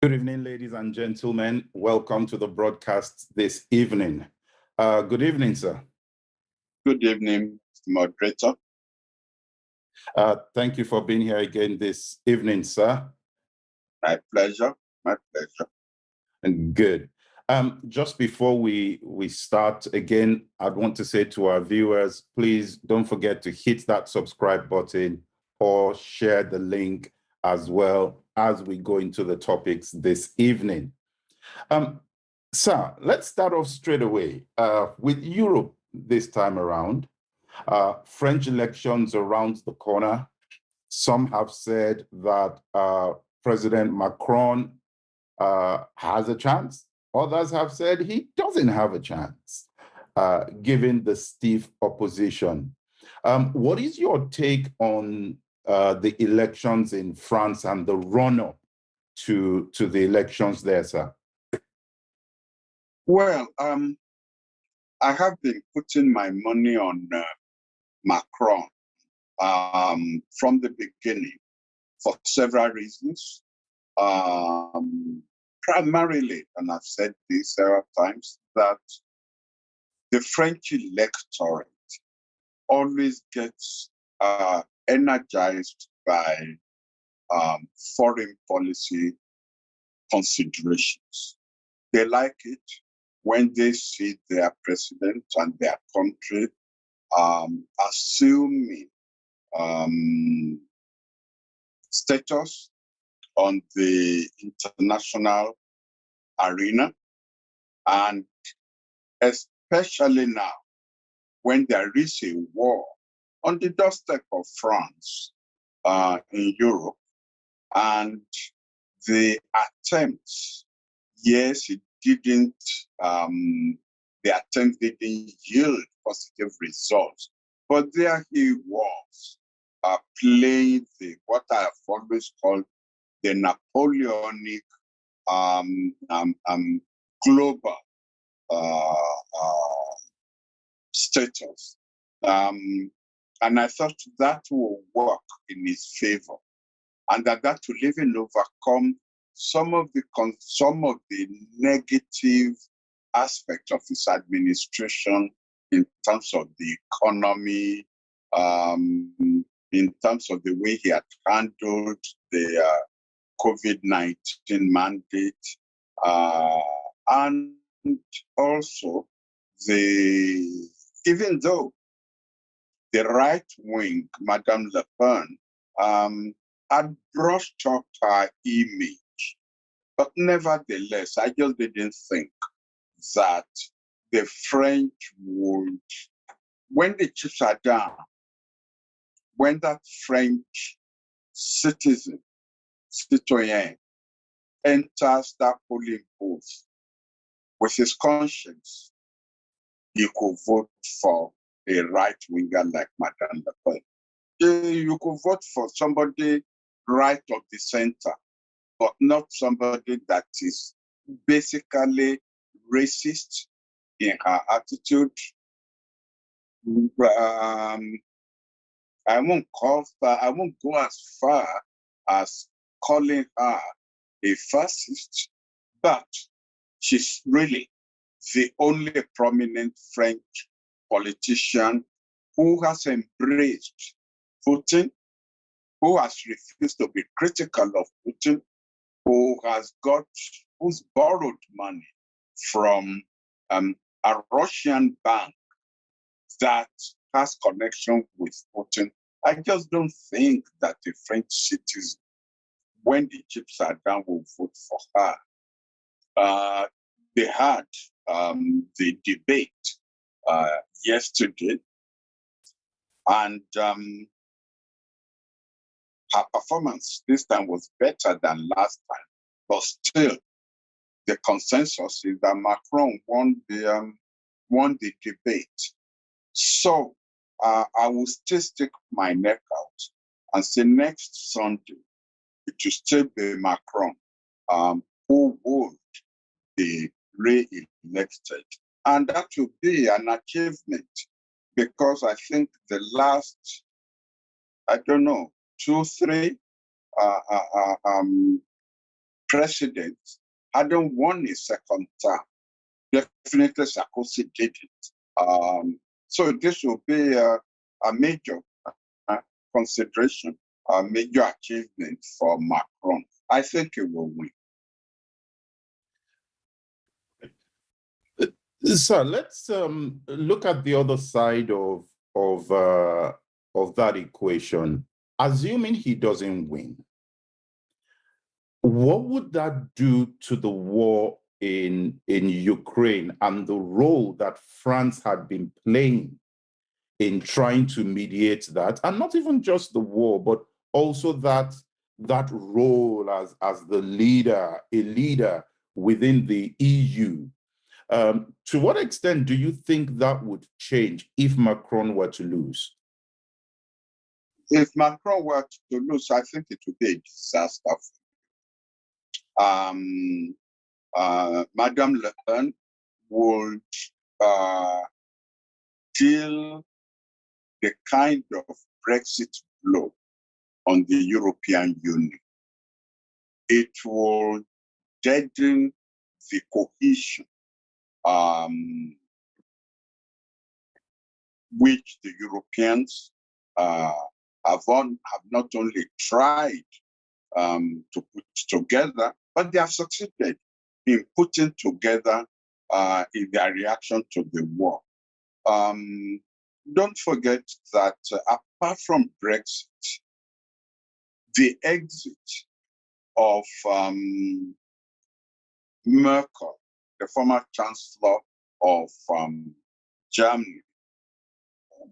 Good evening, ladies and gentlemen. Welcome to the broadcast this evening. Good evening, sir. Good evening, moderator. Thank you for being here again this evening, sir. My pleasure. My pleasure. And good. Just before we start again, I'd want to say to our viewers, please don't forget to hit that subscribe button or share the link as well as we go into the topics this evening. Sir, let's start off straight away with Europe this time around. French elections around the corner. Some have said that President Macron has a chance. Others have said he doesn't have a chance, given the stiff opposition. What is your take on the elections in France and the run-up to the elections there, sir? Well, I have been putting my money on Macron from the beginning for several reasons. Primarily, and I've said this several times, that the French electorate always gets energized by foreign policy considerations. They like it when they see their president and their country assuming status on the international arena, and especially now when there is a war on the doorstep of France in Europe, and the attempts, yes, it didn't, the attempt didn't yield positive results, but there he was playing what I have always called the Napoleonic global status. And I thought that will work in his favor, and that will even overcome some of the negative aspects of his administration in terms of the economy, in terms of the way he had handled the COVID-19 mandate, and also even though the right wing, Madame Le Pen, had brushed up her image, but nevertheless, I just didn't think that the French would, when the chips are down, when that French citizen, citoyen, enters that polling booth with his conscience, you could vote for a right-winger like Madame Le Pen. You could vote for somebody right of the center, but not somebody that is basically racist in her attitude. I won't go as far as calling her a fascist, but she's really the only prominent French politician who has embraced Putin, who has refused to be critical of Putin, who's borrowed money from a Russian bank that has connection with Putin. I just don't think that the French citizen, when the chips are down, will vote for her. They had the debate yesterday, and her performance this time was better than last time, but still, the consensus is that Macron won the debate. So I will still stick my neck out and say next Sunday it will still be Macron who would be re-elected, and that will be an achievement, because I think the last, I don't know, 2, 3 president hadn't won a second term. Definitely Sarkozy did it. So this will be a major consideration, a major achievement for Macron. I think he will win. So let's look at the other side of that equation. Assuming he doesn't win, what would that do to the war in Ukraine and the role that France had been playing in trying to mediate that, and not even just the war, but also that role as the leader, a leader within the EU? To what extent do you think that would change if Macron were to lose? If Macron were to lose, I think it would be a disaster. Madame Le Pen would deal the kind of Brexit blow on the European Union. It will deaden the cohesion which the Europeans have not only tried to put together, but they have succeeded in putting together in their reaction to the war. Don't forget that apart from Brexit, the exit of Merkel, the former chancellor of Germany,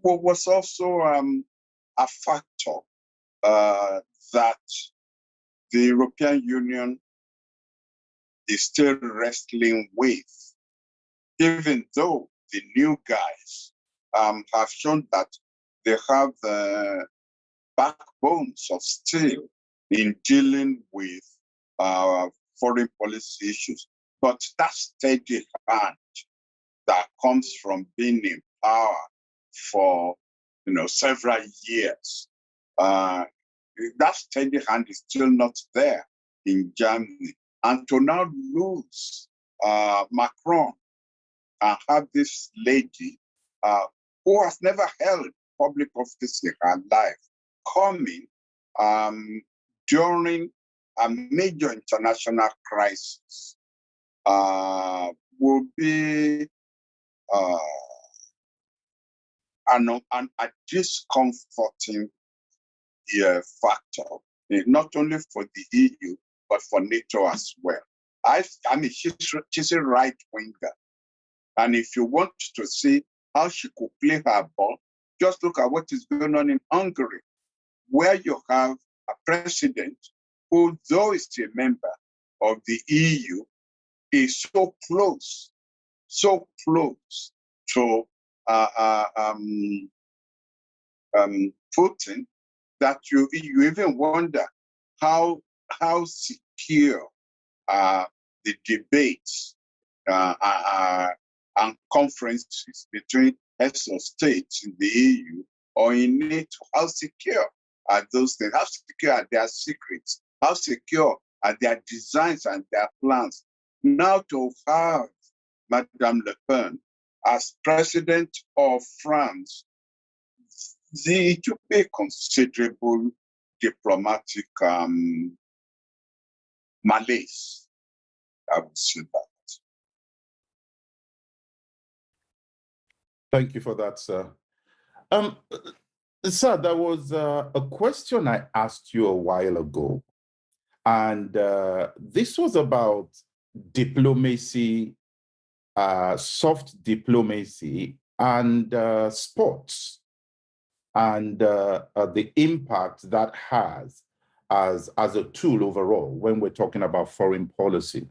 was also a factor that the European Union is still wrestling with, even though the new guys have shown that they have the backbones of steel in dealing with foreign policy issues. But that steady hand that comes from being in power for several years, that steady hand is still not there in Germany. And to now lose Macron and have this lady who has never held public office in her life coming during a major international crisis will be a discomforting factor, not only for the EU, but for NATO as well. I mean, she's a right winger. And if you want to see how she could play her ball, just look at what is going on in Hungary, where you have a president who, though is a member of the EU, is so close to Putin that you even wonder how secure the debates and conferences between heads of states in the EU or in NATO, how secure are those things? How secure are their secrets? How secure are their designs and their plans? Now to have Madame Le Pen as president of France, it will be considerable diplomatic malaise. I would say that. Thank you for that, sir. Sir, there was a question I asked you a while ago, and this was about diplomacy, soft diplomacy, and sports, and the impact that has as a tool overall when we're talking about foreign policy.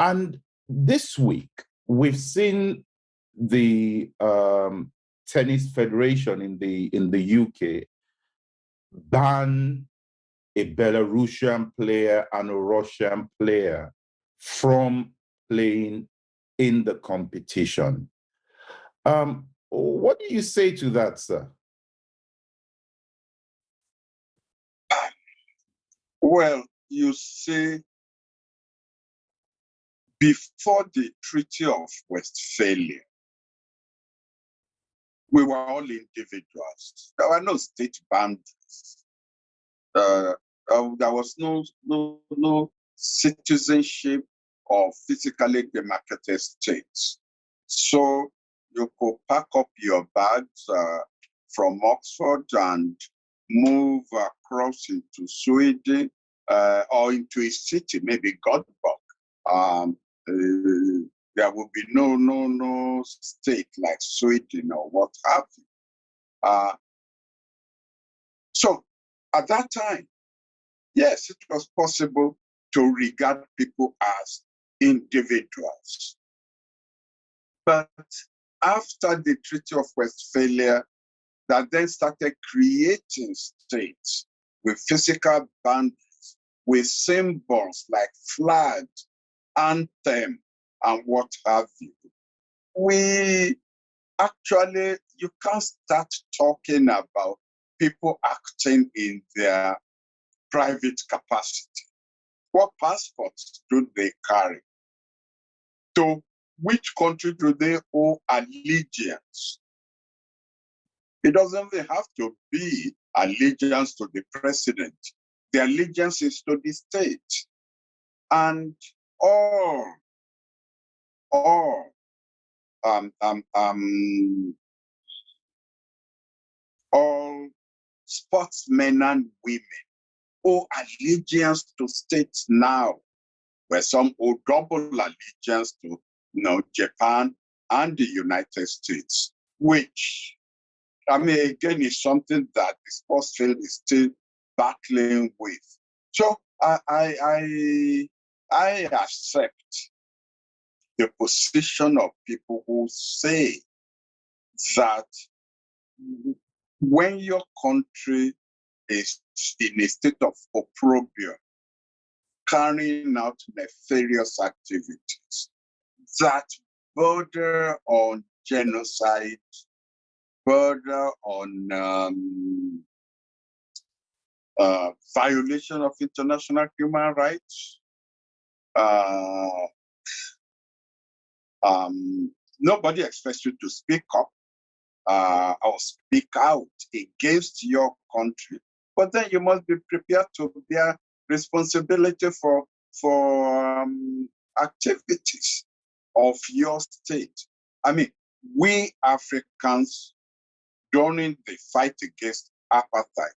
And this week, we've seen the Tennis Federation in the UK ban a Belarusian player and a Russian player from playing in the competition. What do you say to that, sir? Well, you see, before the Treaty of Westphalia, we were all individuals. There were no state boundaries. There was no citizenship or physically demarcated states. So you could pack up your bags from Oxford and move across into Sweden or into a city, maybe Göteborg. There will be no state like Sweden or what have you. So at that time, yes, it was possible to regard people as individuals. But after the Treaty of Westphalia, that then started creating states with physical boundaries, with symbols like flags, anthem, and what have you, we actually, you can't start talking about people acting in their private capacity. What passports do they carry? To which country do they owe allegiance? It doesn't even have to be allegiance to the president. The allegiance is to the state. And all sportsmen and women owe allegiance to states now, where some owe double allegiance to Japan and the United States, which, I mean, again, is something that the sports field is still battling with. So I accept the position of people who say that when your country is in a state of opprobrium, carrying out nefarious activities that border on genocide, border on violation of international human rights. Nobody expects you to speak up or speak out against your country, but then you must be prepared to bear responsibility for activities of your state. I mean, we Africans, during the fight against apartheid,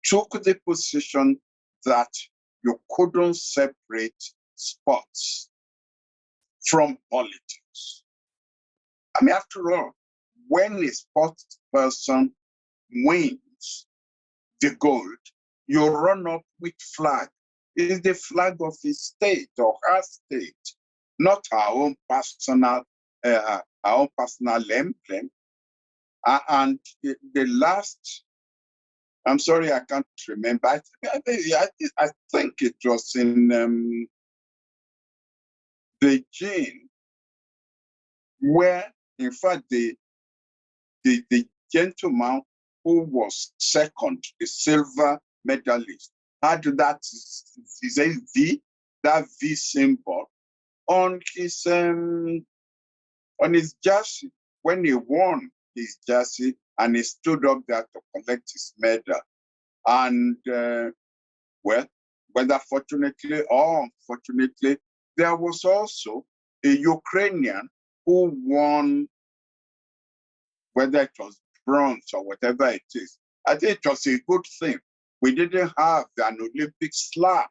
took the position that you couldn't separate sports from politics. I mean, after all, when a sports person wins the gold, you run up with flag. It is the flag of his state or her state, not our own personal emblem. And the last, I'm sorry, I can't remember. I think it was in Beijing, where, in fact, the gentleman who was second, the silver medalist, had that V symbol on his jersey when he won his jersey, and he stood up there to collect his medal. And well, whether fortunately or unfortunately, there was also a Ukrainian who won, whether it was bronze or whatever it is. I think it was a good thing. We didn't have an Olympic slap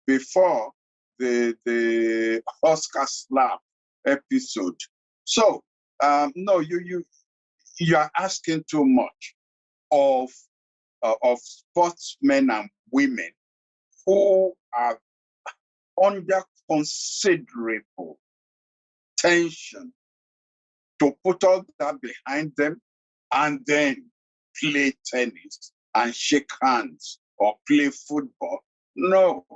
before the Oscar slap episode. So no, you are asking too much of sportsmen and women who are under considerable tension to put all that behind them and then play tennis and shake hands or play football. No,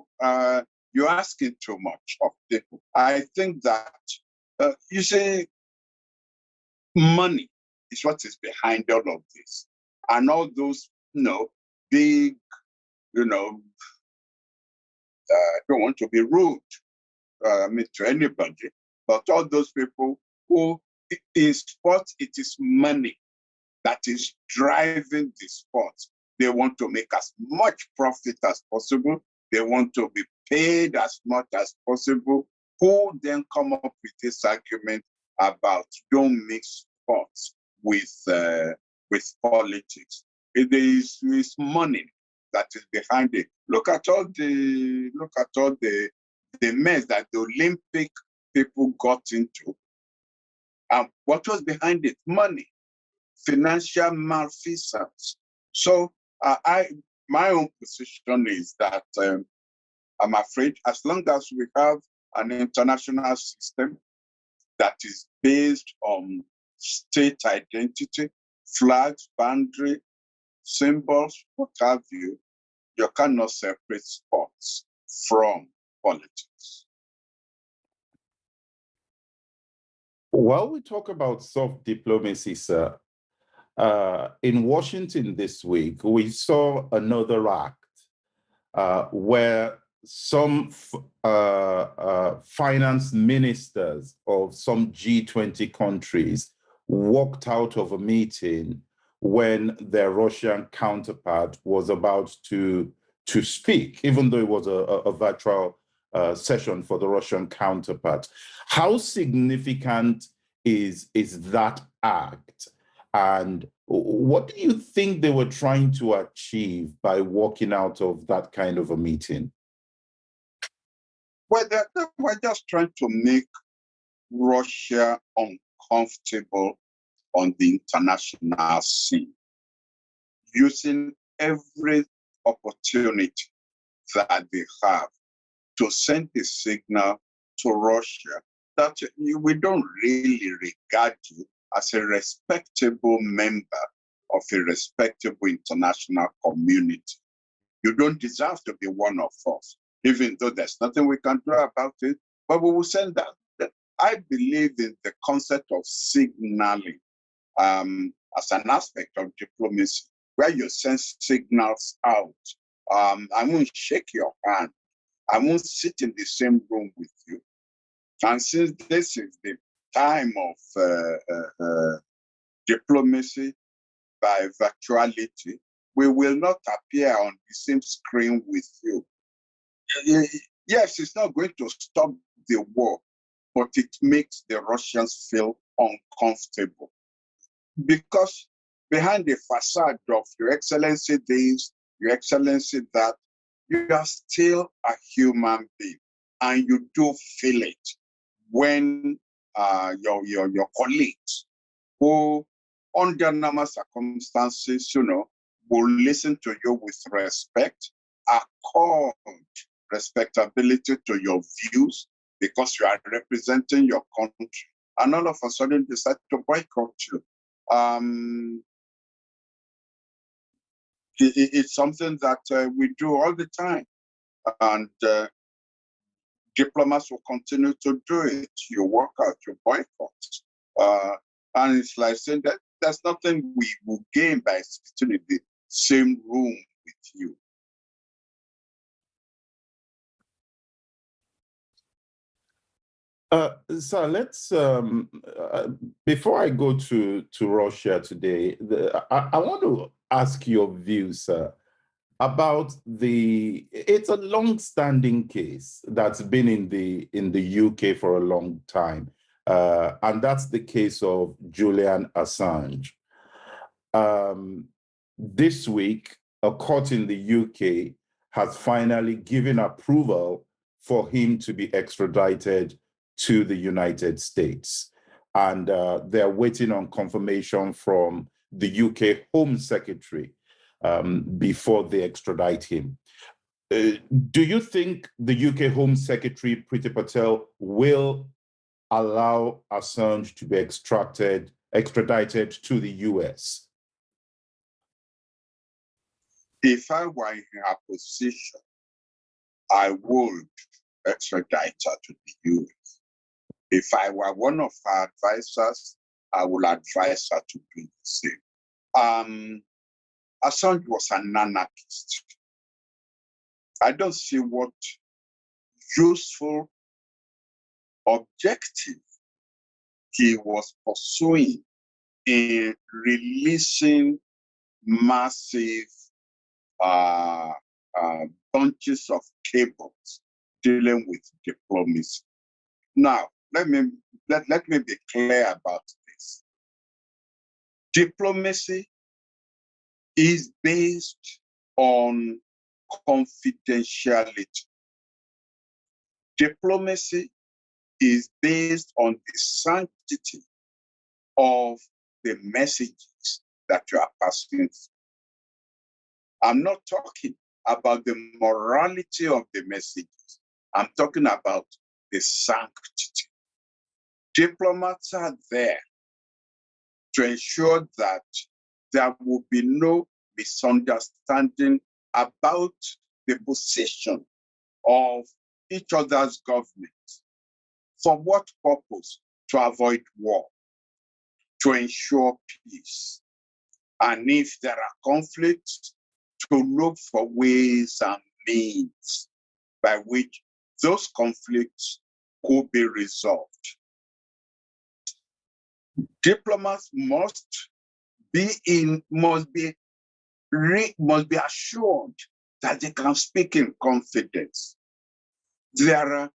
you're asking too much of people. I think that, you see, money is what is behind all of this. And all those, big, I don't want to be rude to anybody, but all those people who, in sports, it is money that is driving the sport. They want to make as much profit as possible. They want to be paid as much as possible. Who then come up with this argument about don't mix sports with politics? It is money that is behind it. Look at all the mess that the Olympic people got into. What was behind it? Money, financial malfeasance. So my own position is that I'm afraid as long as we have an international system that is based on state identity, flags, boundary, symbols, what have you, you cannot separate sports from politics. While we talk about soft diplomacy, sir, in Washington this week, we saw another act where some finance ministers of some G20 countries walked out of a meeting when their Russian counterpart was about to speak, even though it was a virtual session for the Russian counterpart. How significant is that act? And what do you think they were trying to achieve by walking out of that kind of a meeting? Well, they were just trying to make Russia uncomfortable on the international scene, using every opportunity that they have to send a signal to Russia that we don't really regard you as a respectable member of a respectable international community. You don't deserve to be one of us, even though there's nothing we can do about it, but we will send that. I believe in the concept of signaling as an aspect of diplomacy, where you send signals out. I won't shake your hand. I won't sit in the same room with you. And since this is the time of diplomacy by virtuality, we will not appear on the same screen with you. Yes, it's not going to stop the war, but it makes the Russians feel uncomfortable. Because behind the facade of Your Excellency this, Your Excellency that, you are still a human being, and you do feel it when your colleagues, who under normal circumstances, will listen to you with respect, accord respectability to your views because you are representing your country, and all of a sudden decide to boycott you. It's something that we do all the time, and diplomats will continue to do it. You walk out, you boycott. And it's like saying that there's nothing we will gain by sitting in the same room with you. So let's, before I go to Russia today, I want to ask your views, sir, about it's a long-standing case that's been in the UK for a long time, and that's the case of Julian Assange. This week, a court in the UK has finally given approval for him to be extradited to the United States. And they're waiting on confirmation from the UK Home Secretary before they extradite him. Do you think the UK Home Secretary, Priti Patel, will allow Assange to be extradited to the US? If I were in her position, I would extradite her to the US. If I were one of her advisors, I would advise her to do the same. Assange was an anarchist. I don't see what useful objective he was pursuing in releasing massive uh, bunches of cables dealing with diplomacy. Now, let me be clear about this. Diplomacy is based on confidentiality. Diplomacy is based on the sanctity of the messages that you are passing. I'm not talking about the morality of the messages. I'm talking about the sanctity. Diplomats are there to ensure that there will be no misunderstanding about the position of each other's government. For what purpose? To avoid war, to ensure peace. And if there are conflicts, to look for ways and means by which those conflicts could be resolved. Diplomats must be assured that they can speak in confidence. There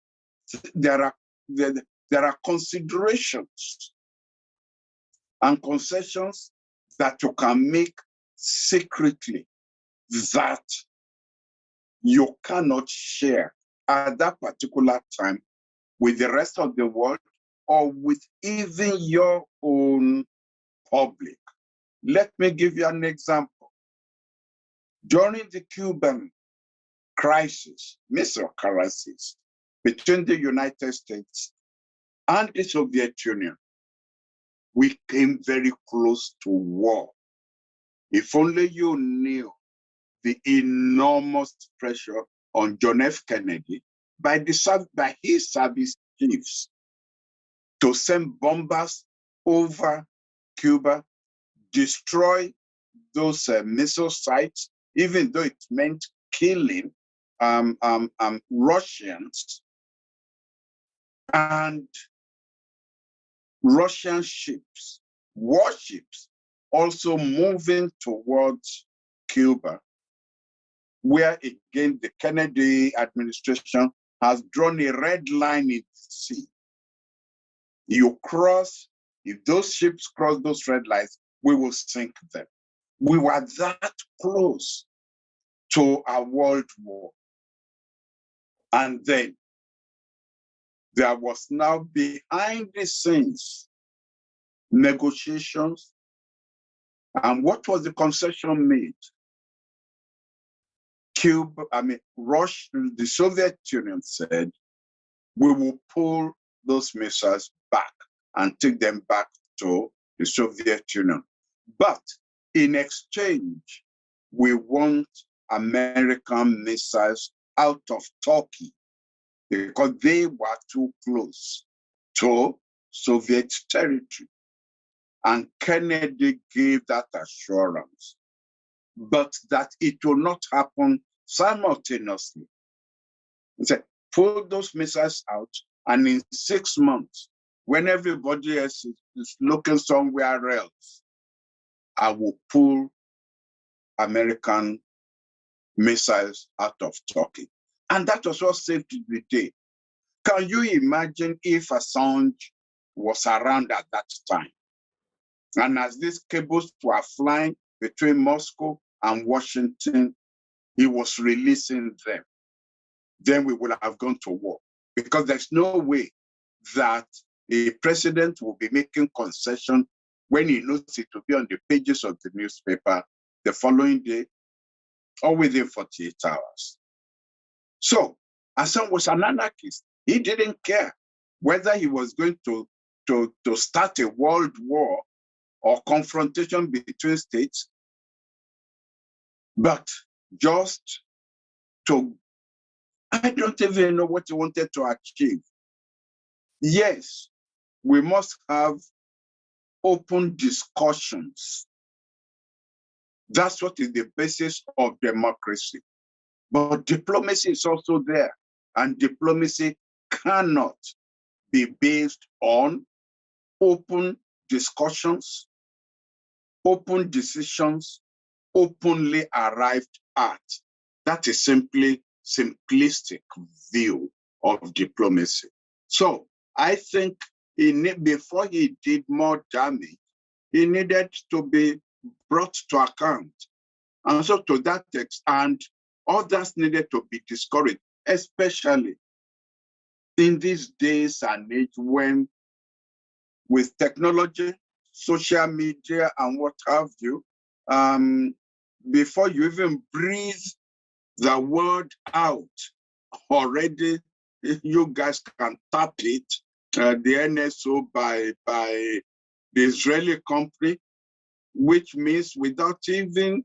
are considerations and concessions that you can make secretly that you cannot share at that particular time with the rest of the world or with even your own public. Let me give you an example. During the Cuban crisis, missile crisis between the United States and the Soviet Union, we came very close to war. If only you knew the enormous pressure on John F. Kennedy by his service chiefs to send bombers over Cuba, destroy those missile sites, even though it meant killing Russians, and Russian ships, warships, also moving towards Cuba, where again the Kennedy administration has drawn a red line in the sea. You cross, if those ships cross those red lines, we will sink them. We were that close to a world war. And then there was now behind the scenes negotiations. And what was the concession made? The Soviet Union said, we will pull those missiles back and take them back to the Soviet Union. But in exchange, we want American missiles out of Turkey because they were too close to Soviet territory. And Kennedy gave that assurance, but that it will not happen simultaneously. He said, pull those missiles out, and in 6 months, when everybody else is looking somewhere else, I will pull American missiles out of Turkey. And that was what saved the day. Can you imagine if Assange was around at that time? And as these cables were flying between Moscow and Washington, he was releasing them. Then we would have gone to war, because there's no way that a president will be making concession when he knows it will be on the pages of the newspaper the following day or within 48 hours. So Assange was an anarchist. He didn't care whether he was going to start a world war or confrontation between states, but just to, I don't even know what he wanted to achieve. Yes, we must have open discussions. That's what is the basis of democracy. But diplomacy is also there. and diplomacy cannot be based on open discussions, open decisions, openly arrived at. That is simply simplistic view of diplomacy. So I think before he did more damage, he needed to be brought to account. And so to that extent, others needed to be discouraged, especially in these days and age when, with technology, social media, and what have you, before you even breathe the word out, already you guys can tap it. The NSO by the Israeli company, which means without even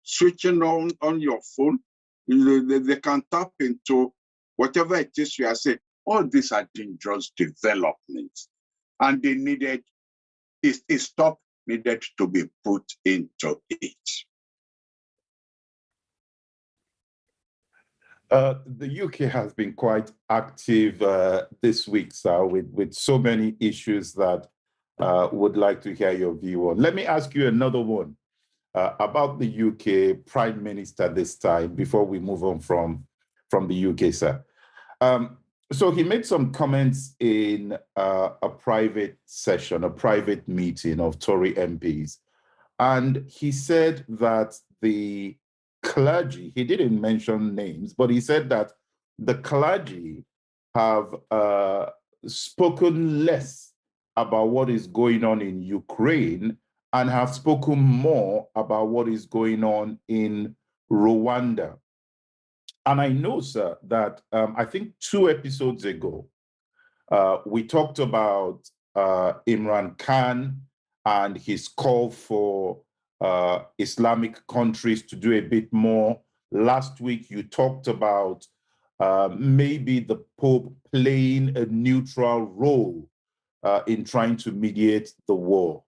switching on your phone, they can tap into whatever it is you are saying. All these are dangerous developments, and they needed a stop needed to be put into it. The UK has been quite active this week, sir, with so many issues that would like to hear your view on. Let me ask you another one about the UK Prime Minister this time, before we move on from the UK, sir. So he made some comments in a private session, a private meeting of Tory MPs, and he said that the clergy, he didn't mention names, but he said that the clergy have spoken less about what is going on in Ukraine and have spoken more about what is going on in Rwanda. And I know, sir, that I think 2 episodes ago, we talked about Imran Khan and his call for Islamic countries to do a bit more. Last week, you talked about maybe the Pope playing a neutral role in trying to mediate the war.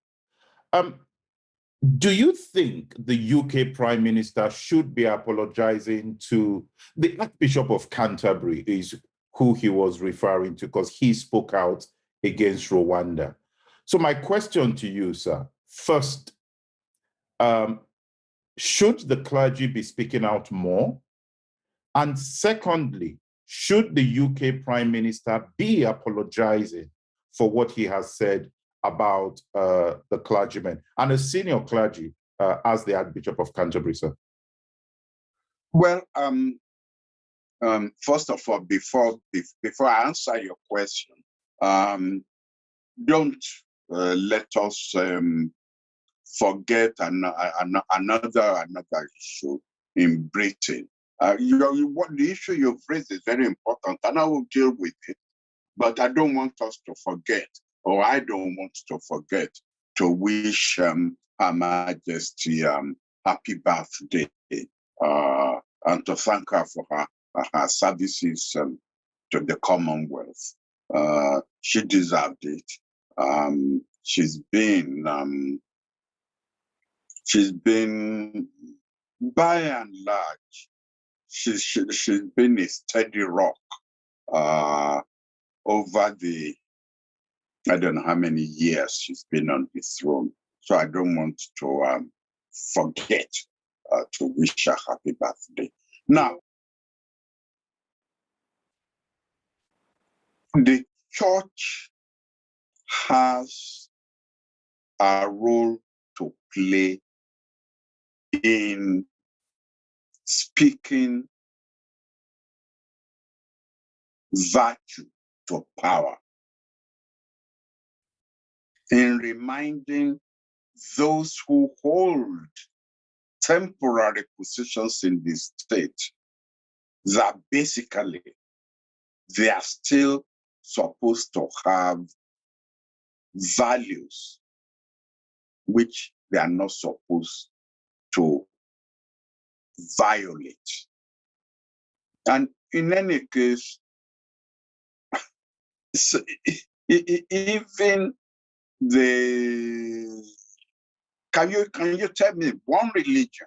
Do you think the UK Prime Minister should be apologizing to the Archbishop of Canterbury, is who he was referring to, because he spoke out against Rwanda? So my question to you, sir, first, should the clergy be speaking out more? And secondly, should the UK Prime Minister be apologizing for what he has said about the clergymen and a senior clergy as the Archbishop of Canterbury, sir? Well, first of all, before I answer your question, don't let us forget another issue in Britain. What the issue you've raised is very important, and I will deal with it. But I don't want us to forget, or I don't want to forget, to wish Her Majesty happy birthday and to thank her for her services to the Commonwealth. She deserved it. She's been by and large, she's been a steady rock over the, I don't know how many years she's been on the throne. So I don't want to forget to wish her happy birthday. Now, the church has a role to play in speaking virtue to power, in reminding those who hold temporary positions in the state that basically they are still supposed to have values which they are not supposed to violate. And in any case, even can you tell me one religion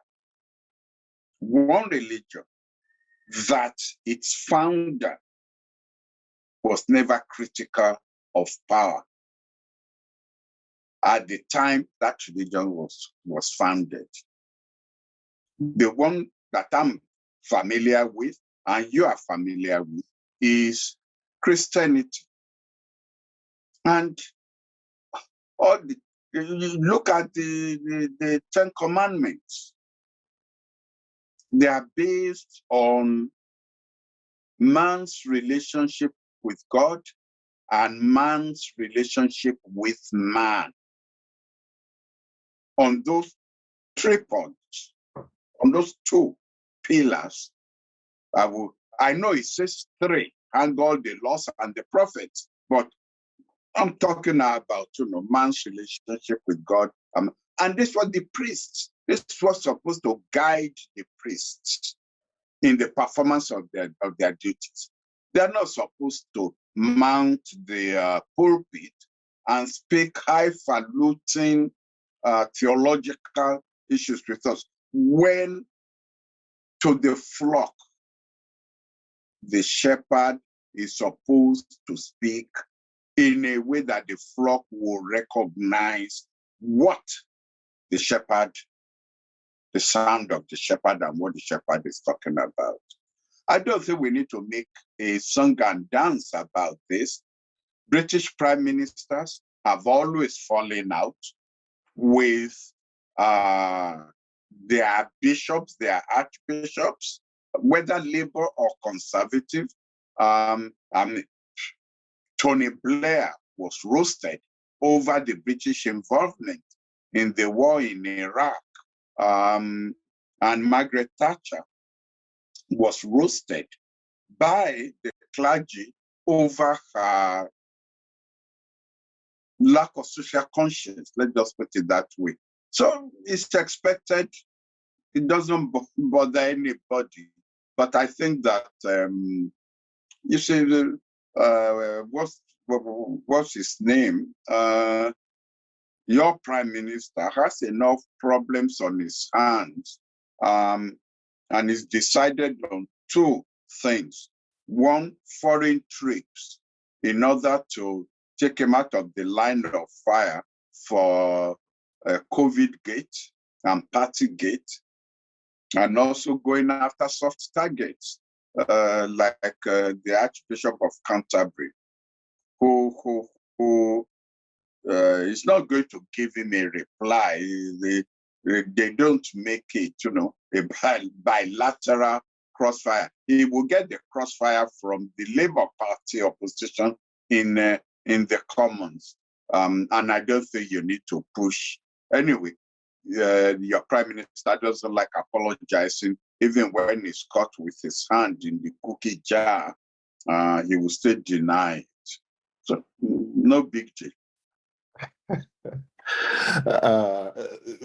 that its founder was never critical of power. At the time that religion was founded. The one that I'm familiar with, and you are familiar with, is Christianity. And all the, you look at the Ten Commandments. They are based on man's relationship with God and man's relationship with man. On those 3 points, on those 2 pillars, I know it says 3, and all the laws and the prophets, but I'm talking about, man's relationship with God. And this was the priests. This was supposed to guide the priests in the performance of their duties. They're not supposed to mount the pulpit and speak highfalutin theological issues with us, when to the flock, the shepherd is supposed to speak in a way that the flock will recognize what the shepherd, the sound of the shepherd, and what the shepherd is talking about. I don't think we need to make a song and dance about this. British prime ministers have always fallen out with their bishops, their archbishops, whether Labour or Conservative. Tony Blair was roasted over the British involvement in the war in Iraq. And Margaret Thatcher was roasted by the clergy over her lack of social conscience. Let's just put it that way. So it's expected. It doesn't bother anybody. But I think that, you see, what's his name? Your prime minister has enough problems on his hands, and he's decided on 2 things. 1, foreign trips, in order to take him out of the line of fire for COVID gate and party gate, and also going after soft targets, like the Archbishop of Canterbury, who is not going to give him a reply. They don't make it, a bilateral crossfire. He will get the crossfire from the Labour Party opposition in the Commons. And I don't think you need to push. Anyway, your prime minister doesn't like apologizing, even when he's caught with his hand in the cookie jar. He will still deny it. So no big deal.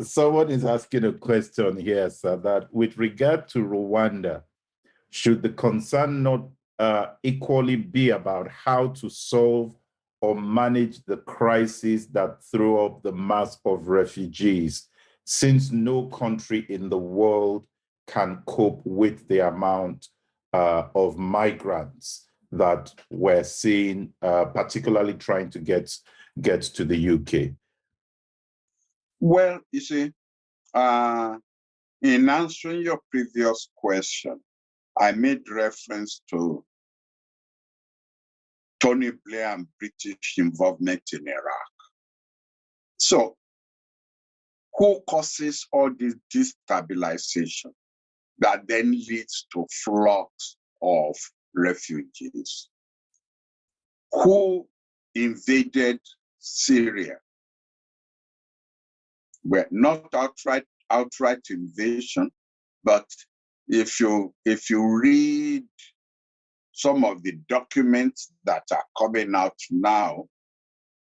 Someone is asking a question here, sir, that with regard to Rwanda, should the concern not equally be about how to solve or manage the crisis that threw up the mass of refugees, since no country in the world can cope with the amount of migrants that we're seeing, particularly trying to get to the UK? Well, you see, in answering your previous question, I made reference to Tony Blair and British involvement in Iraq. So, who causes all this destabilization that then leads to flocks of refugees? Who invaded Syria? Well, not outright invasion, but if you read some of the documents that are coming out now,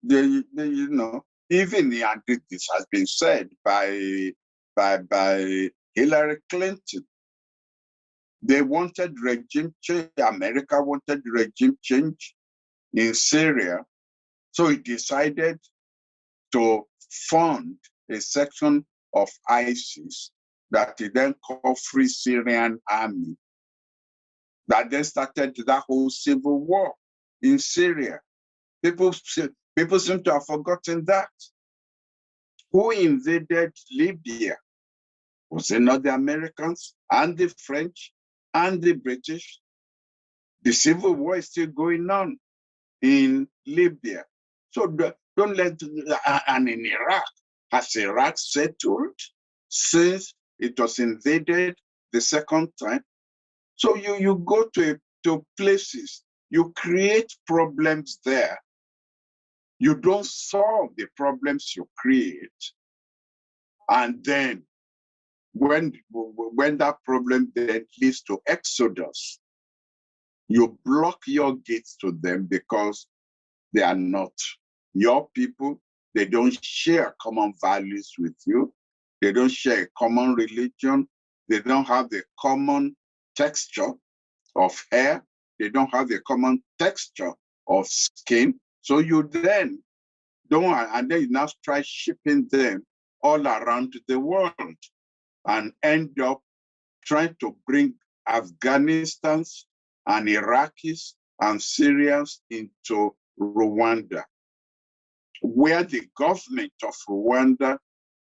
they even this has been said by Hillary Clinton. They wanted regime change. America wanted regime change in Syria, so it decided to fund a section of ISIS that he then called Free Syrian Army, that then started that whole civil war in Syria. People seem to have forgotten that. Who invaded Libya? Was it not the Americans and the French and the British? The civil war is still going on in Libya. So don't let, and in Iraq, has Iraq settled since it was invaded the second time? So you go to places, you create problems there. You don't solve the problems you create. And then when that problem then leads to exodus, you block your gates to them because they are not your people. They don't share common values with you. They don't share a common religion. They don't have the common texture of hair. They don't have the common texture of skin. So you then don't, and then you now try shipping them all around the world and end up trying to bring Afghanistans and Iraqis and Syrians into Rwanda, where the government of Rwanda,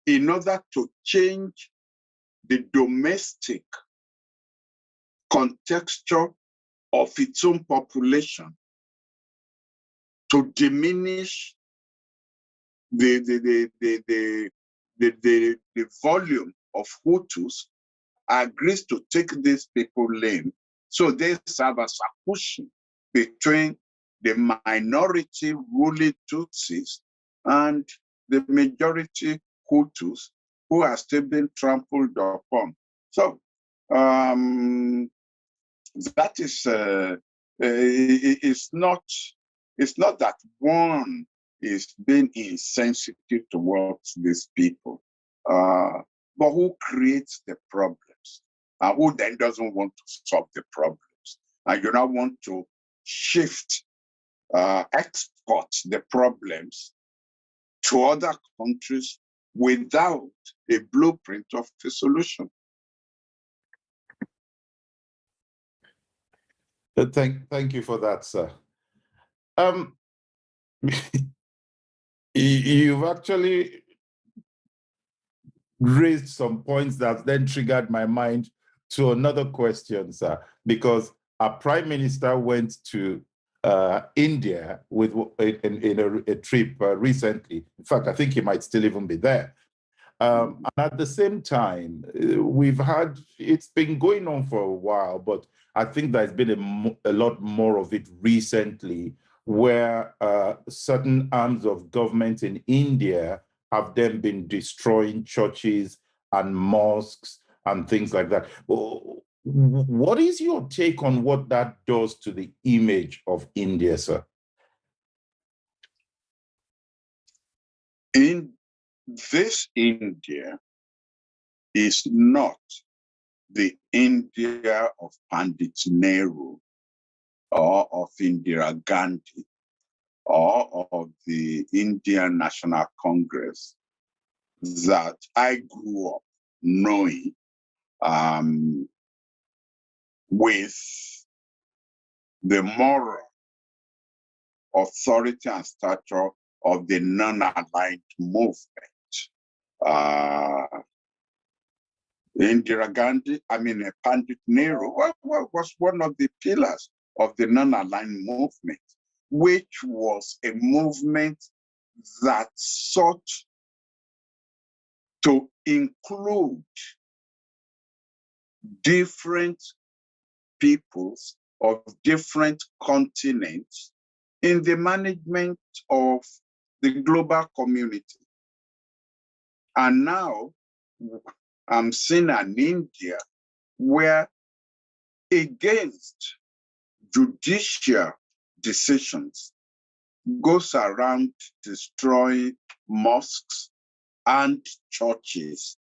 in order to change the domestic contexture of its own population, to diminish the volume of Hutus, agrees to take these people in. So they serve as a cushion between the minority ruling Tutsis and the majority Hutus who are still being trampled upon. So that is it's not that one is being insensitive towards these people, but who creates the problems, and who then doesn't want to solve the problems, and you now want to shift, export the problems to other countries without a blueprint of the solution. Thank you for that, sir. You've actually raised some points that then triggered my mind to another question, sir, because our prime minister went to India with in a trip recently. In fact, I think he might still even be there. And at the same time, it's been going on for a while, but I think there's been a lot more of it recently, where certain arms of government in India have then been destroying churches and mosques and things like that. What is your take on what that does to the image of India, sir? This India is not the India of Pandit Nehru or of Indira Gandhi or of the Indian National Congress that I grew up knowing, with the moral authority and stature of the non-aligned movement. Indira Gandhi, Pandit Nehru was one of the pillars of the non-aligned movement, which was a movement that sought to include different peoples of different continents in the management of the global community. And now I'm seeing an India where, against judicial decisions, goes around destroying mosques and churches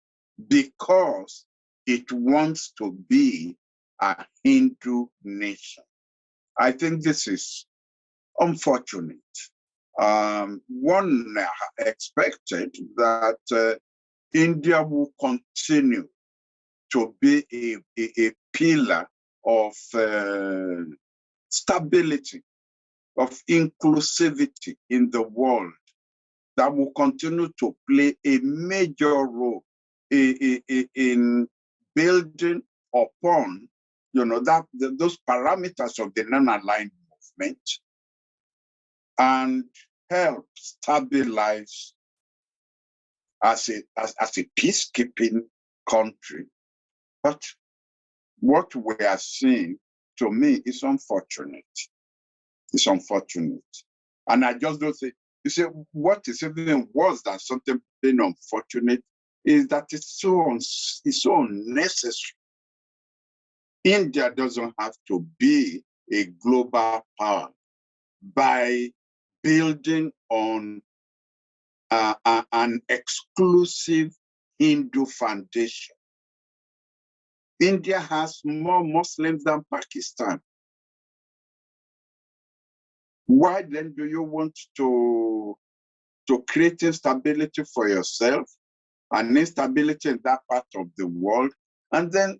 because it wants to be a Hindu nation. I think this is unfortunate. One expected that India will continue to be a pillar of stability of inclusivity in the world that will continue to play a major role in building upon, those parameters of the non-aligned movement and help stabilize as a peacekeeping country. But what we are seeing, to me, is unfortunate. It's unfortunate. And I just don't say, you see, what is even worse than something being unfortunate is that it's so unnecessary. India doesn't have to be a global power by building on an exclusive Hindu foundation. India has more Muslims than Pakistan. Why then do you want to create instability for yourself and instability in that part of the world, and then,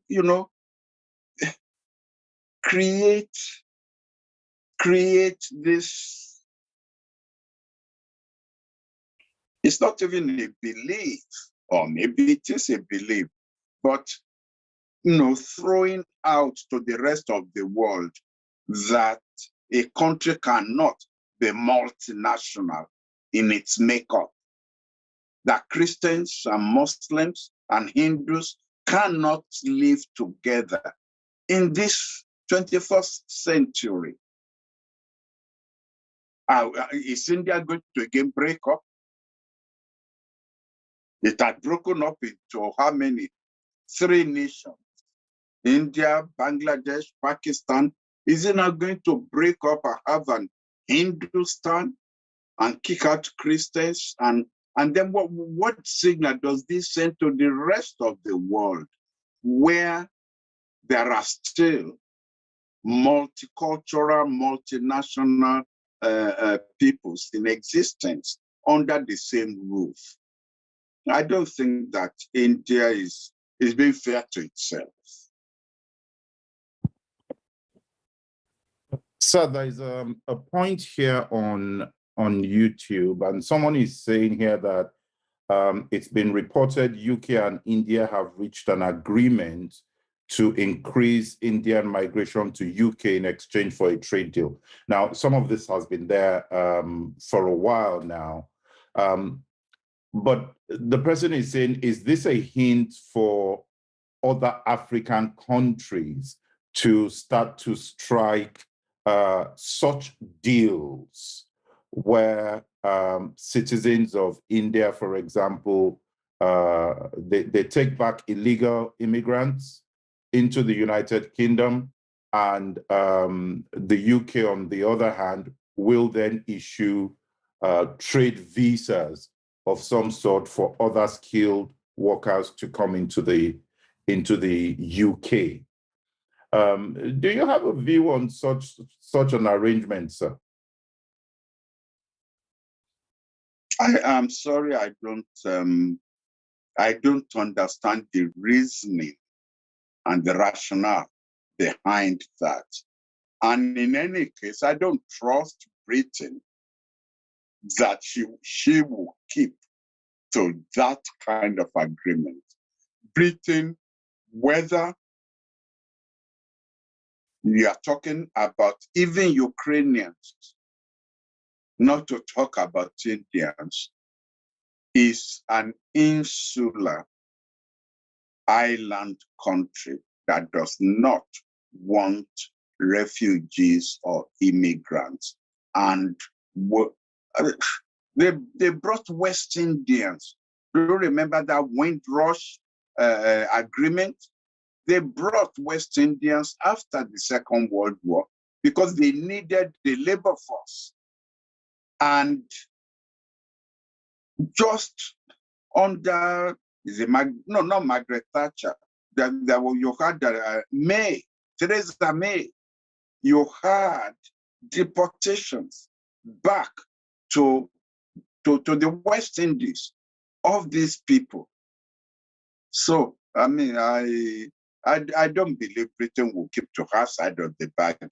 create this? It's not even a belief, or maybe it is a belief, but throwing out to the rest of the world that a country cannot be multinational in its makeup, that Christians and Muslims and Hindus cannot live together in this 21st century. Is India going to again break up? It had broken up into how many? 3 nations. India, Bangladesh, Pakistan. Is it not going to break up and have an Hindustan and kick out Christians? And then what signal does this send to the rest of the world, where there are still multicultural, multinational peoples in existence under the same roof? I don't think that India is being fair to itself. So there's a point here on YouTube, and someone is saying here that it's been reported UK and India have reached an agreement to increase Indian migration to UK in exchange for a trade deal. Now, some of this has been there for a while now, but the person is saying, is this a hint for other African countries to start to strike such deals where citizens of India, for example, they take back illegal immigrants into the United Kingdom, and the UK, on the other hand, will then issue trade visas of some sort for other skilled workers to come into the UK. Do you have a view on such an arrangement, sir? I am sorry, I don't understand the reasoning and the rationale behind that. And in any case, I don't trust Britain that she will keep to that kind of agreement. Britain, whether we are talking about even Ukrainians, not to talk about Indians, is an insular island country that does not want refugees or immigrants. And they brought West Indians. Do you remember that Windrush agreement? They brought West Indians after the Second World War because they needed the labor force. And just under, not Margaret Thatcher, you had Theresa May, you had deportations back to the West Indies of these people. So, I mean, I don't believe Britain will keep to her side of the bargain.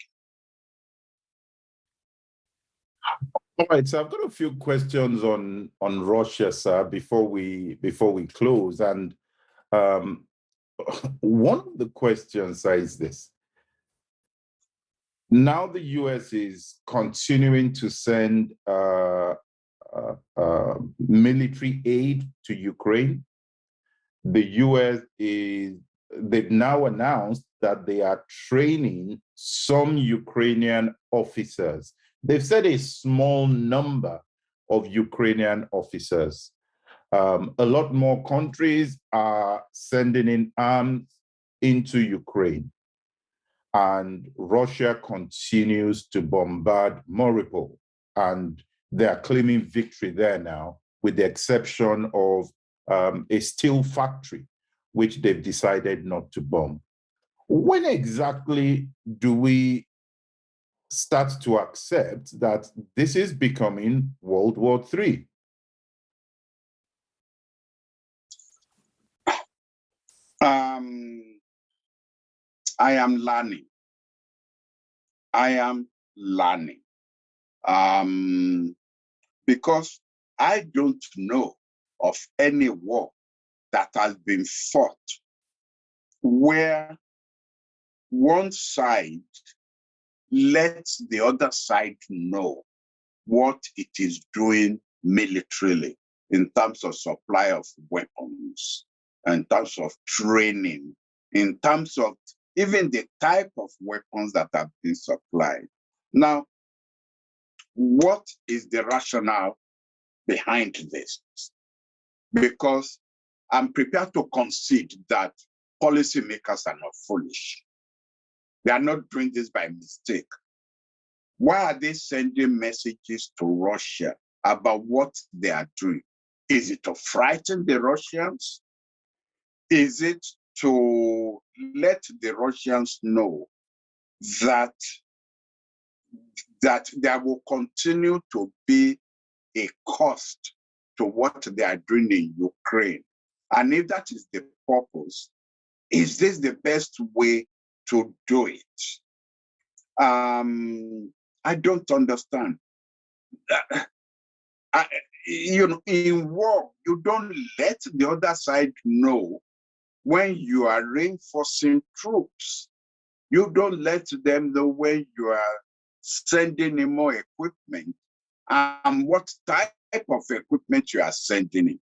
All right, so I've got a few questions on Russia, sir, before we close. And one of the questions, sir, is this. Now the US is continuing to send military aid to Ukraine. The US they've now announced that they are training some Ukrainian officers. They've said a small number of Ukrainian officers. A lot more countries are sending in arms into Ukraine. And Russia continues to bombard Mariupol. And they are claiming victory there now, with the exception of a steel factory, which they've decided not to bomb. When exactly do we start to accept that this is becoming World War III? I am learning. Because I don't know of any war that has been fought where one side lets the other side know what it is doing militarily in terms of supply of weapons, in terms of training, in terms of even the type of weapons that have been supplied. Now, what is the rationale behind this? Because I'm prepared to concede that policymakers are not foolish. They are not doing this by mistake. Why are they sending messages to Russia about what they are doing? Is it to frighten the Russians? Is it to let the Russians know that there will continue to be a cost to what they are doing in Ukraine? And if that is the purpose, is this the best way to do it? I don't understand. In war, you don't let the other side know when you are reinforcing troops. You don't let them know when you are sending in more equipment and what type of equipment you are sending in.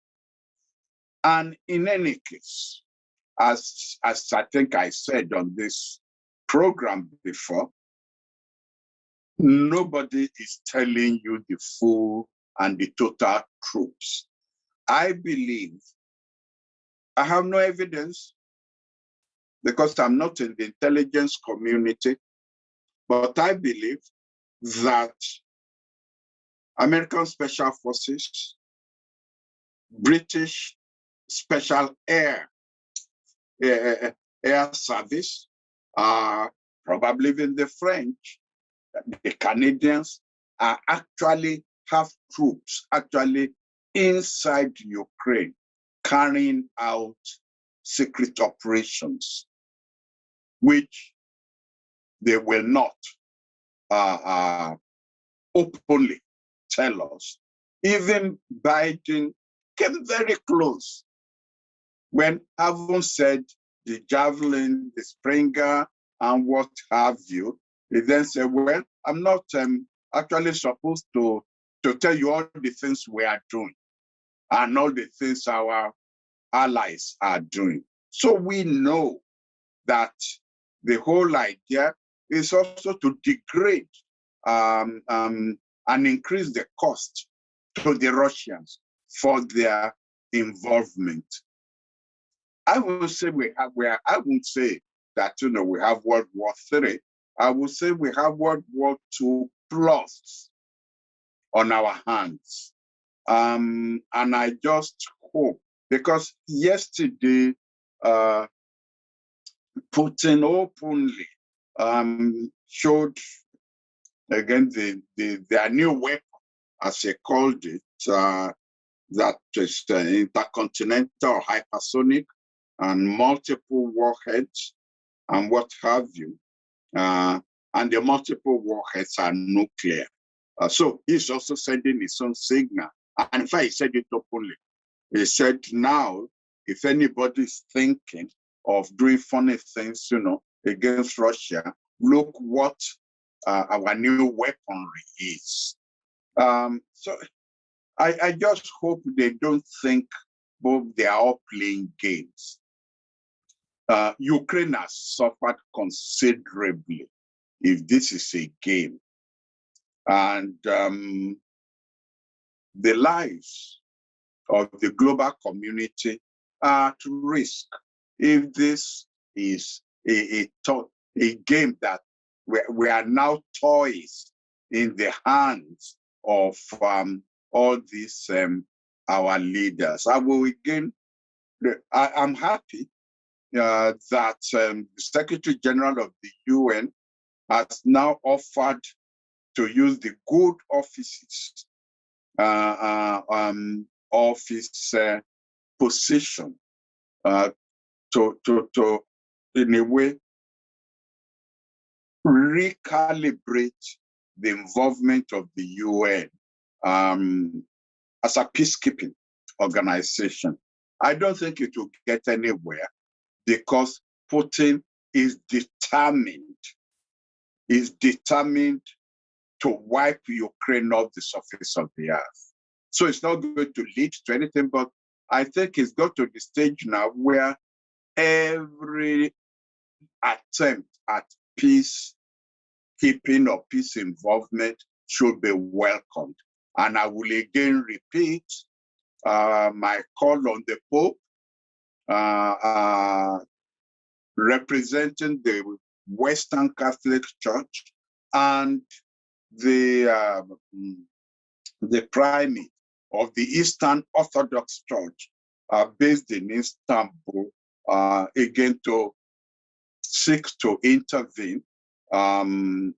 And in any case, as I think I said on this program before, nobody is telling you the full and the total truths. I believe, I have no evidence because I'm not in the intelligence community, but I believe that American Special Forces, British Special Air Service, probably even the French, the Canadians are actually have troops actually inside Ukraine carrying out secret operations, which they will not openly tell us. Even Biden came very close when, having said the javelin, the Springer, and what have you, he then said, well, I'm not actually supposed to tell you all the things we are doing and all the things our allies are doing. So we know that the whole idea is also to degrade and increase the cost to the Russians for their involvement. I will say I won't say that we have World War III. I will say we have World War II plus on our hands. And I just hope, because yesterday Putin openly showed again their new weapon, as they called it, that is intercontinental hypersonic and multiple warheads and what have you. And the multiple warheads are nuclear. So he's also sending his own signal. And in fact, he said it openly. He said, now, if anybody is thinking of doing funny things, against Russia, look what our new weaponry is. So I just hope they don't think both they are all playing games. Ukraine has suffered considerably if this is a game. And the lives of the global community are at risk if this is a game that we are now toys in the hands of all these our leaders. I'm happy that the Secretary General of the UN has now offered to use the good offices of his position to in a way recalibrate the involvement of the UN as a peacekeeping organization. I don't think it will get anywhere because Putin is determined to wipe Ukraine off the surface of the earth. So it's not going to lead to anything, but I think it's got to the stage now where every attempt at peacekeeping or peace involvement should be welcomed. And I will again repeat my call on the Pope, representing the Western Catholic Church and the primate of the Eastern Orthodox Church based in Istanbul, again to seek to intervene. And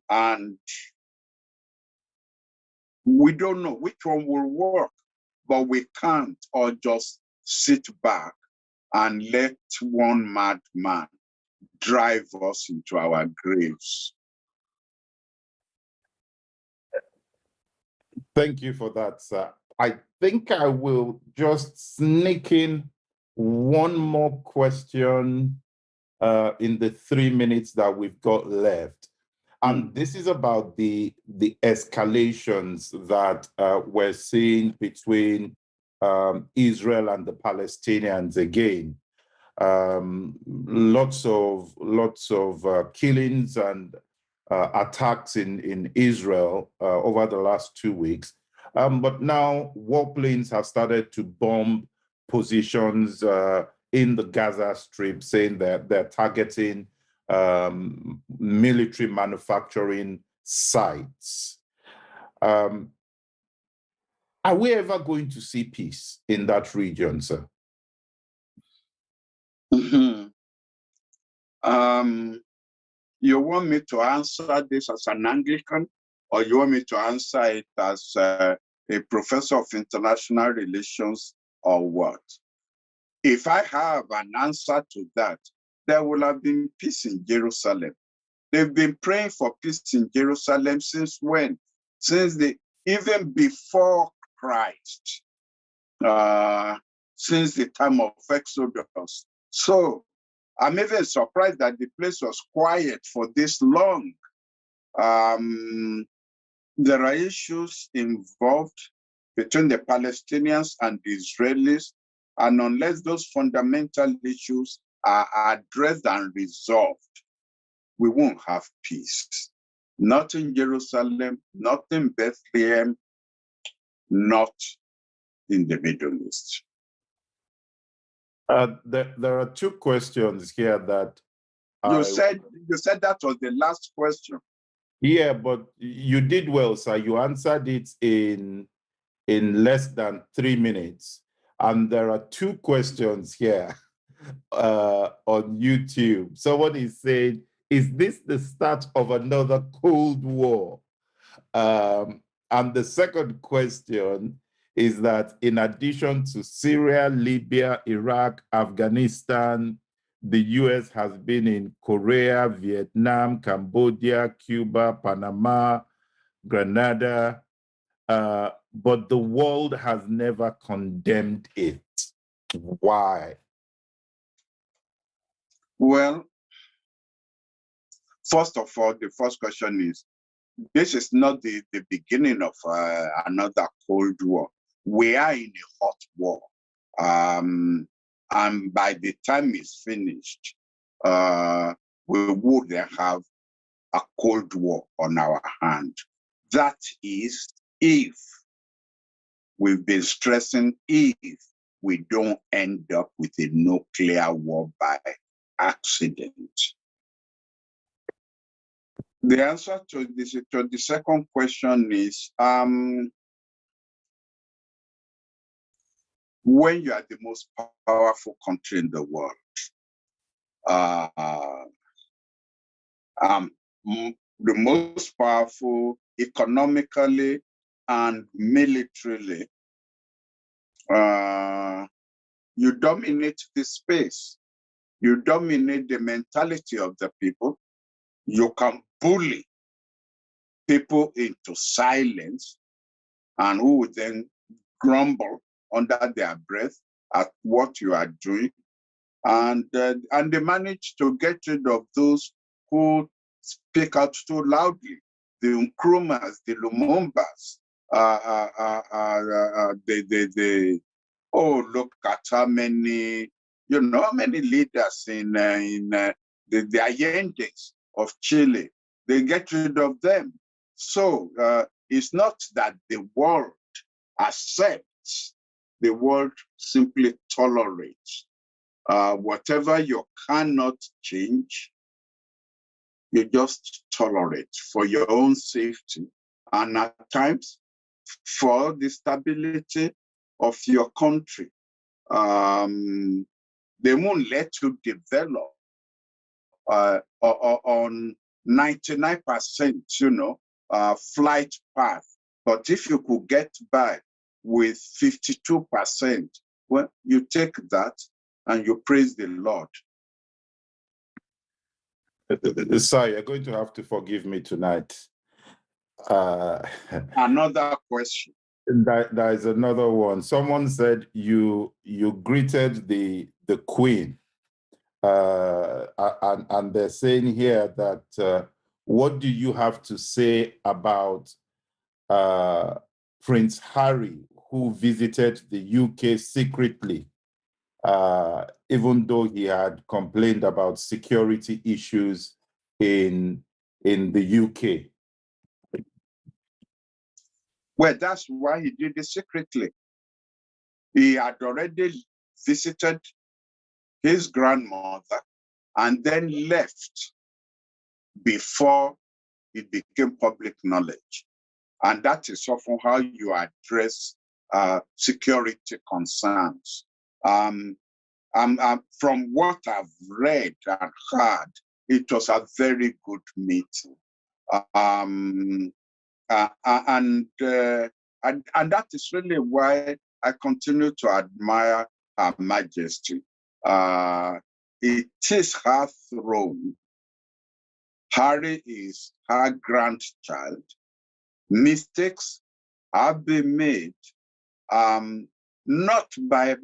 we don't know which one will work, but we can't all just sit back and let one madman drive us into our graves. Thank you for that, sir. I think I will just sneak in one more question in the 3 minutes that we've got left. And this is about the escalations that we're seeing between Israel and the Palestinians again. Lots of killings and attacks in Israel over the last 2 weeks. But now warplanes have started to bomb positions in the Gaza Strip, saying that they're targeting military manufacturing sites. Are we ever going to see peace in that region, sir? You want me to answer this as an Anglican, or you want me to answer it as a professor of international relations, or what? If I have an answer to that, there will have been peace in Jerusalem. They've been praying for peace in Jerusalem since when? Even before Christ, since the time of Exodus. So I'm even surprised that the place was quiet for this long. There are issues involved between the Palestinians and the Israelis, and unless those fundamental issues are addressed and resolved, we won't have peace. Not in Jerusalem, not in Bethlehem, not in the Middle East. There are 2 questions here that you said that was the last question. Yeah, but you did well, sir. You answered it in less than 3 minutes. And there are 2 questions here on YouTube. Someone is saying, is this the start of another Cold War? And the second question is that in addition to Syria, Libya, Iraq, Afghanistan, the US has been in Korea, Vietnam, Cambodia, Cuba, Panama, Grenada, but the world has never condemned it. Why? Well, first of all, the first question is, this is not the beginning of another Cold War. We are in a hot war. And by the time it's finished, we would have a Cold War on our hand. That is if we've been stressing, if we don't end up with a nuclear war by accident. The answer to the second question is, when you are the most powerful country in the world, the most powerful economically and militarily, you dominate the space. You dominate the mentality of the people. You can bully people into silence, and who would then grumble under their breath at what you are doing. And they manage to get rid of those who speak out too loudly, the Nkrumahs, the Lumumbas, oh, look at how many, how many leaders in the Allendes of Chile, they get rid of them. So it's not that the world accepts, the world simply tolerates. Whatever you cannot change, you just tolerate for your own safety, and at times for the stability of your country. They won't let you develop on 99%, flight path. But if you could get by with 52%, well, you take that and you praise the Lord. Sir, you're going to have to forgive me tonight. Another question. There is another one. Someone said you greeted the Queen, and they're saying here that what do you have to say about Prince Harry, who visited the UK secretly, even though he had complained about security issues in the UK? Well, that's why he did it secretly. He had already visited his grandmother and then left before it became public knowledge. And that is often how you address security concerns. From what I've read and heard, it was a very good meeting. And that is really why I continue to admire Her Majesty. It is her throne. Harry is her grandchild. Mistakes have been made, not by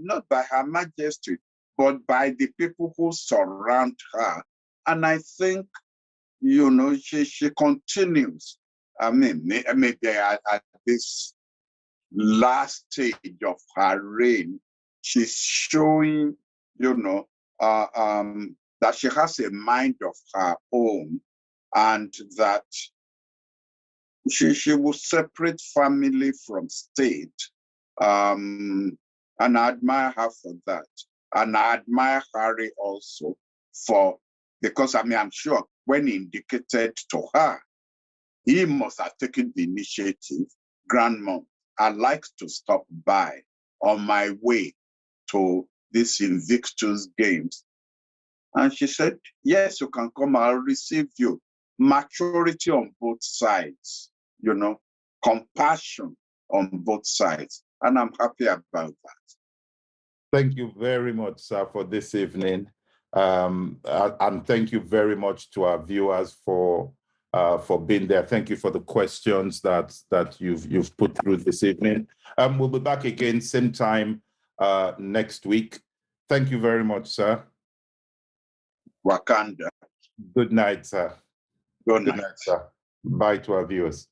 Her Majesty, but by the people who surround her. And I think, she continues. I mean, maybe at this last stage of her reign, she's showing, that she has a mind of her own, and that she will separate family from state. And I admire her for that. And I admire Harry also because I'm sure when indicated to her, he must have taken the initiative. Grandma, I'd like to stop by on my way to these Invictus Games. And she said, yes, you can come, I'll receive you. Maturity on both sides, compassion on both sides. And I'm happy about that. Thank you very much, sir, for this evening. And thank you very much to our viewers for for being there. Thank you for the questions that you've put through this evening. We'll be back again same time next week. Thank you very much, sir. Wakanda. Good night, sir. Good night. Good night, sir. Bye to our viewers.